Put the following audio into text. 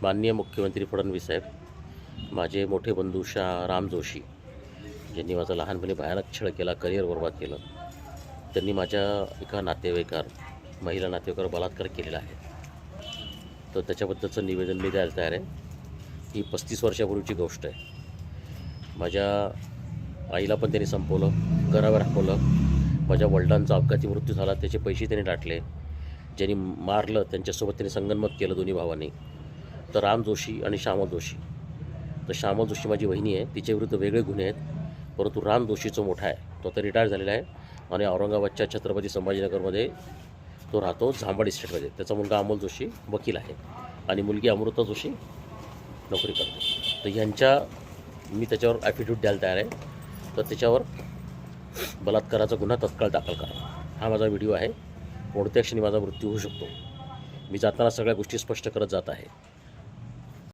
माननीय मुख्यमंत्री फडणवीस साहेब, माझे मोठे बंधू राम जोशी, ज्यांनी माझा लहानपणी भयानक छळ केला, करिअर बर्बाद केलं, त्यांनी माझ्या एका महिला नातेवाईकावर बलात्कार केलेला आहे. तर त्याच्याबद्दलचं निवेदन मी द्यायला तयार आहे. ही 35 वर्षापूर्वीची गोष्ट आहे. माझ्या आईला पण त्यांनी संपवलं, घरावर हाकवलं. माझ्या वडिलांचा अपघाती मृत्यू झाला, त्याचे पैसे त्यांनी लाटले. ज्यांनी मारलं त्यांच्यासोबत त्यांनी संगनमत केलं दोन्ही भावांनी. तर राम जोशी आणि श्यामल जोशी. तर श्यामल जोशी माझी वहिनी आहे, तिच्याविरुद्ध वेगळे गुन्हे आहेत. परंतु राम जोशी जो मोठा आहे तो आता रिटायर झालेला आहे आणि औरंगाबादच्या छत्रपती संभाजीनगरमध्ये तो राहतो, झांबड इस्टेटमध्ये. त्याचा मुलगा अमोल जोशी वकील आहे आणि मुलगी अमृता जोशी नोकरी करते. तर मी त्याच्यावर ॲफिडेविट द्यायला तयार आहे. तर त्याच्यावर बलात्काराचा गुन्हा तत्काळ दाखल करा. हा माझा व्हिडिओ आहे. कोणत्या क्षणी माझा मृत्यू होऊ शकतो. मी जाताना सगळ्या गोष्टी स्पष्ट करत जात आहे.